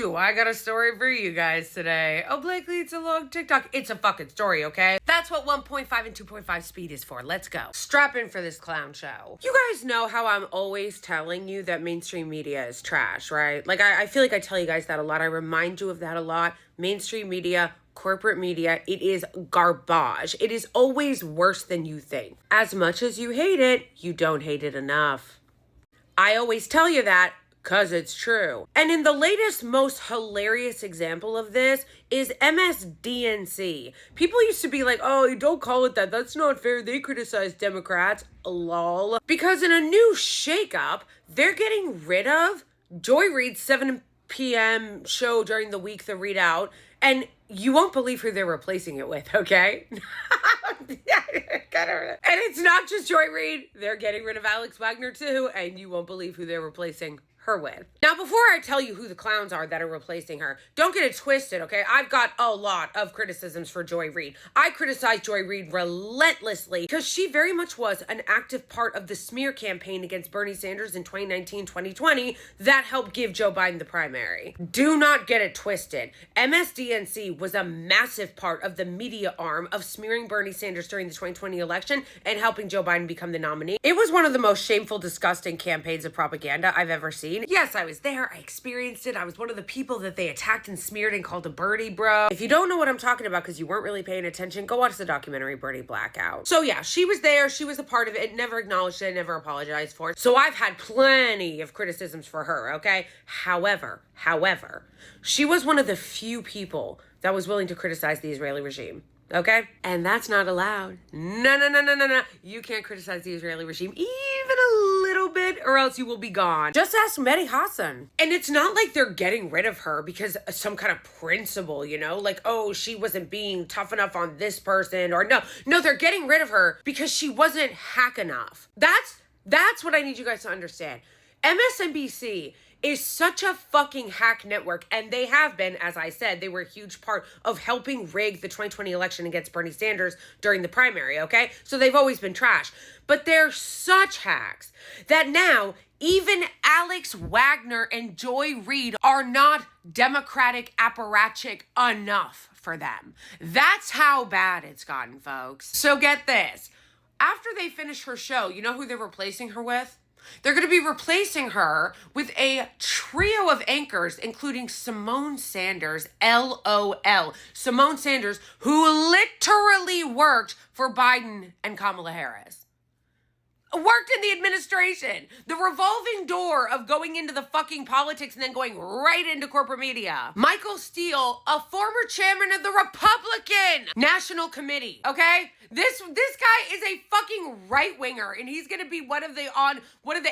Ooh, I got a story for you guys today. Oh, Blake leads a long TikTok. It's a fucking story, okay? That's what 1.5 and 2.5 speed is for. Let's go. Strap in for this clown show. You guys know how I'm always telling you that mainstream media is trash, right? Like, I feel like I tell you guys that a lot. I remind you of that a lot. Mainstream media, corporate media, it is garbage. It is always worse than you think. As much as you hate it, you don't hate it enough. I always tell you that because it's true. And in the latest, most hilarious example of this is MSDNC. People used to be like, oh, you don't call it that. That's not fair. They criticize Democrats. Lol. Because in a new shakeup, they're getting rid of Joy Reid's 7 p.m. show during the week, The Read Out, and you won't believe who they're replacing it with, okay? And it's not just Joy Reid. They're getting rid of Alex Wagner too, and you won't believe who they're replacing her with. Now, before I tell you who the clowns are that are replacing her, don't get it twisted, okay? I've got a lot of criticisms for Joy Reid. I criticize Joy Reid relentlessly because she very much was an active part of the smear campaign against Bernie Sanders in 2019-2020 that helped give Joe Biden the primary. Do not get it twisted. MSDNC was a massive part of the media arm of smearing Bernie Sanders during the 2020 election and helping Joe Biden become the nominee. It was one of the most shameful, disgusting campaigns of propaganda I've ever seen. Yes, I was there. I experienced it. I was one of the people that they attacked and smeared and called a birdie bro. If you don't know what I'm talking about because you weren't really paying attention, go watch the documentary Birdie Blackout. So yeah, she was there. She was a part of it. Never acknowledged it. Never apologized for it. So I've had plenty of criticisms for her, okay? However, she was one of the few people that was willing to criticize the Israeli regime. Okay? And that's not allowed. No. You can't criticize the Israeli regime even a little bit or else you will be gone. Just ask Mehdi Hassan. And it's not like they're getting rid of her because of some kind of principle, you know? Like, oh, she wasn't being tough enough on this person or no. No, they're getting rid of her because she wasn't hack enough. That's what I need you guys to understand. MSNBC is such a fucking hack network, and they have been, as I said, they were a huge part of helping rig the 2020 election against Bernie Sanders during the primary, okay? So they've always been trash. But they're such hacks that now even Alex Wagner and Joy Reid are not Democratic apparatchik enough for them. That's how bad it's gotten, folks. So get this. After they finish her show, you know who they're replacing her with? They're going to be replacing her with a trio of anchors, including Simone Sanders, LOL. Simone Sanders, who literally worked for Biden and Kamala Harris. Worked in the administration. The revolving door of going into the fucking politics and then going right into corporate media. Michael Steele, a former chairman of the Republican National Committee, okay? This guy is a fucking right-winger, and he's gonna be one of the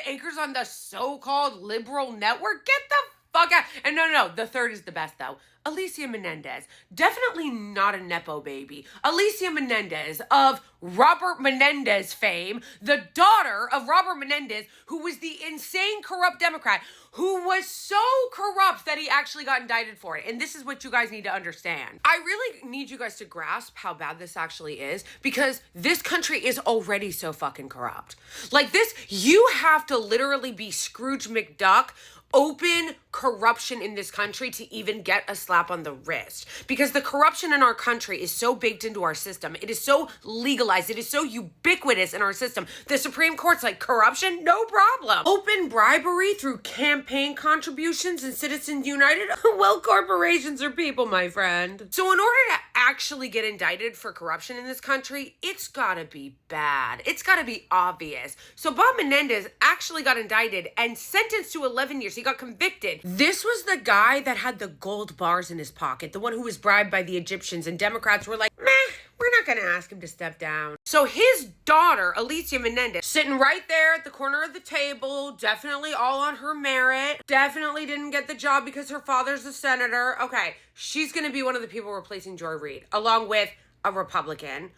anchors on the so-called liberal network. Get the fuck out. And no, the third is the best though. Alicia Menendez. Definitely not a Nepo baby. Alicia Menendez of Robert Menendez fame, the daughter of Robert Menendez, who was the insane corrupt Democrat, who was so corrupt that he actually got indicted for it. And this is what you guys need to understand. I really need you guys to grasp how bad this actually is, because this country is already so fucking corrupt. Like this, you have to literally be Scrooge McDuck, open corruption in this country to even get a slap on the wrist, because the corruption in our country is so baked into our system. It is so legalized. It is so ubiquitous in our system. The Supreme Court's like, corruption? No problem. Open bribery through campaign contributions and Citizens United? Well, corporations are people, my friend. So in order to actually get indicted for corruption in this country, it's gotta be bad. It's gotta be obvious. So Bob Menendez actually got indicted and sentenced to 11 years. He got convicted. This was the guy that had the gold bars in his pocket, the one who was bribed by the Egyptians, and Democrats were like, meh, we're not gonna ask him to step down. So his daughter, Alicia Menendez, sitting right there at the corner of the table, definitely all on her merit, definitely didn't get the job because her father's a senator. Okay, she's gonna be one of the people replacing Joy Reid, along with a Republican,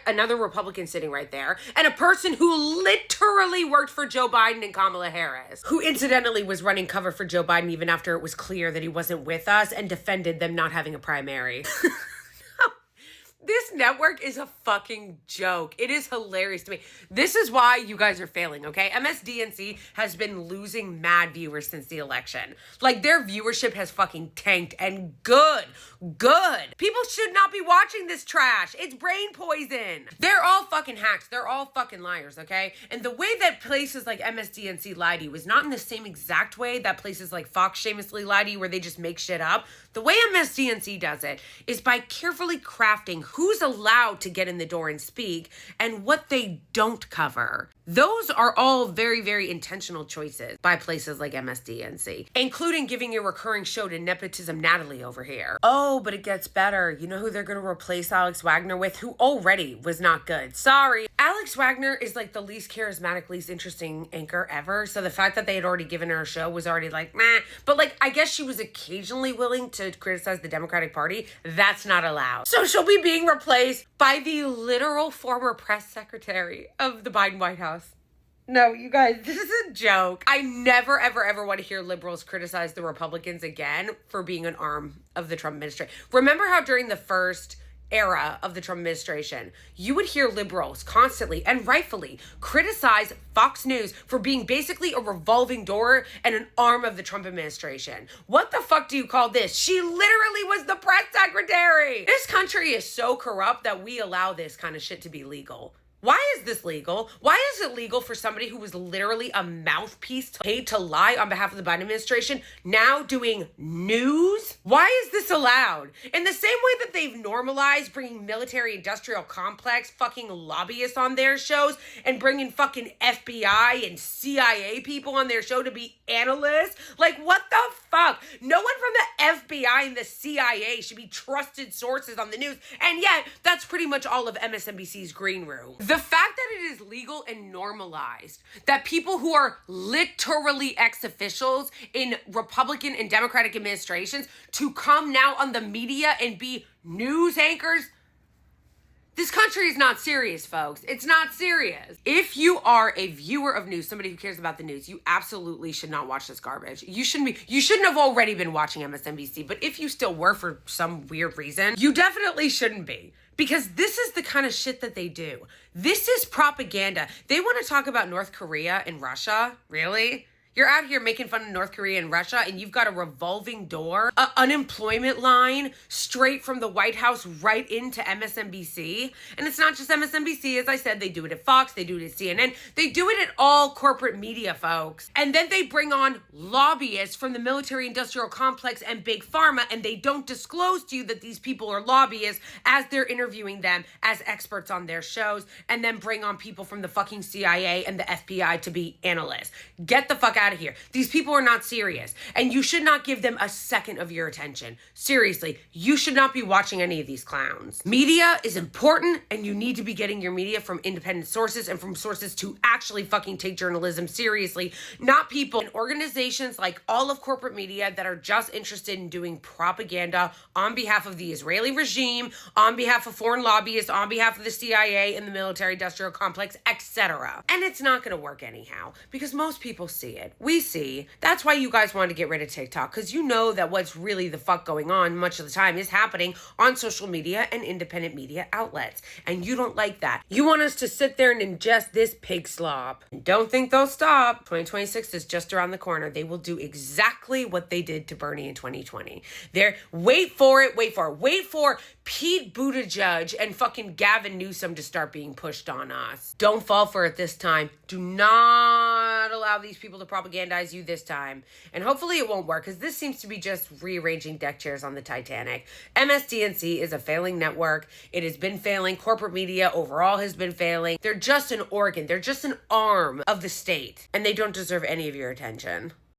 another Republican sitting right there, and a person who literally worked for Joe Biden and Kamala Harris, who incidentally was running cover for Joe Biden even after it was clear that he wasn't with us and defended them not having a primary. This network is a fucking joke. It is hilarious to me. This is why you guys are failing, okay? MSDNC has been losing mad viewers since the election. Like, their viewership has fucking tanked, and good. People should not be watching this trash. It's brain poison. They're all fucking hacks. They're all fucking liars, okay? And the way that places like MSDNC lie to you is not in the same exact way that places like Fox shamelessly lie to you, where they just make shit up. The way MSDNC does it is by carefully crafting who's allowed to get in the door and speak and what they don't cover. Those are all very, very intentional choices by places like MSDNC, including giving a recurring show to Nepotism Natalie over here. Oh, but it gets better. You know who they're going to replace Alex Wagner with, who already was not good? Sorry. Alex Wagner is like the least charismatic, least interesting anchor ever. So the fact that they had already given her a show was already like, meh. But like, I guess she was occasionally willing to criticize the Democratic Party. That's not allowed. So she'll be being replaced by the literal former press secretary of the Biden White House. No, you guys, this is a joke. I never, ever want to hear liberals criticize the Republicans again for being an arm of the Trump administration. Remember how during the first era of the Trump administration, you would hear liberals constantly and rightfully criticize Fox News for being basically a revolving door and an arm of the Trump administration. What the fuck do you call this? She literally was the press secretary. This country is so corrupt that we allow this kind of shit to be legal. Why is this legal? Why is it legal for somebody who was literally a mouthpiece paid to lie on behalf of the Biden administration now doing news? Why is this allowed? In the same way that they've normalized bringing military industrial complex fucking lobbyists on their shows and bringing fucking FBI and CIA people on their show to be analysts? Like, what the fuck? No one from the FBI and the CIA should be trusted sources on the news. And yet, that's pretty much all of MSNBC's green room. The fact that it is legal and normalized that people who are literally ex-officials in Republican and Democratic administrations to come now on the media and be news anchors, this country is not serious, folks. It's not serious. If you are a viewer of news, somebody who cares about the news, you absolutely should not watch this garbage. You shouldn't have already been watching MSNBC, but if you still were for some weird reason, you definitely shouldn't be. Because this is the kind of shit that they do. This is propaganda. They want to talk about North Korea and Russia? Really? You're out here making fun of North Korea and Russia, and you've got a revolving door, an unemployment line straight from the White House right into MSNBC. And it's not just MSNBC. As I said, they do it at Fox. They do it at CNN. They do it at all corporate media, folks. And then they bring on lobbyists from the military-industrial complex and big pharma, and they don't disclose to you that these people are lobbyists as they're interviewing them as experts on their shows, and then bring on people from the fucking CIA and the FBI to be analysts. Get the fuck out of here. These people are not serious, and you should not give them a second of your attention. Seriously, you should not be watching any of these clowns. Media is important, and you need to be getting your media from independent sources and from sources to actually fucking take journalism seriously, not people in organizations like all of corporate media that are just interested in doing propaganda on behalf of the Israeli regime, on behalf of foreign lobbyists, on behalf of the CIA and the military-industrial complex, etc. And it's not going to work anyhow, because most people see it. We see. That's why you guys want to get rid of TikTok, because you know that what's really the fuck going on much of the time is happening on social media and independent media outlets. And you don't like that. You want us to sit there and ingest this pig slop. Don't think they'll stop. 2026 is just around the corner. They will do exactly what they did to Bernie in 2020. Wait for Pete Buttigieg and fucking Gavin Newsom to start being pushed on us. Don't fall for it this time. Do not allow these people to propagandize you this time. And hopefully it won't work, because this seems to be just rearranging deck chairs on the Titanic. MSDNC is a failing network. It has been failing. Corporate media overall has been failing. They're just an organ. They're just an arm of the state. And they don't deserve any of your attention.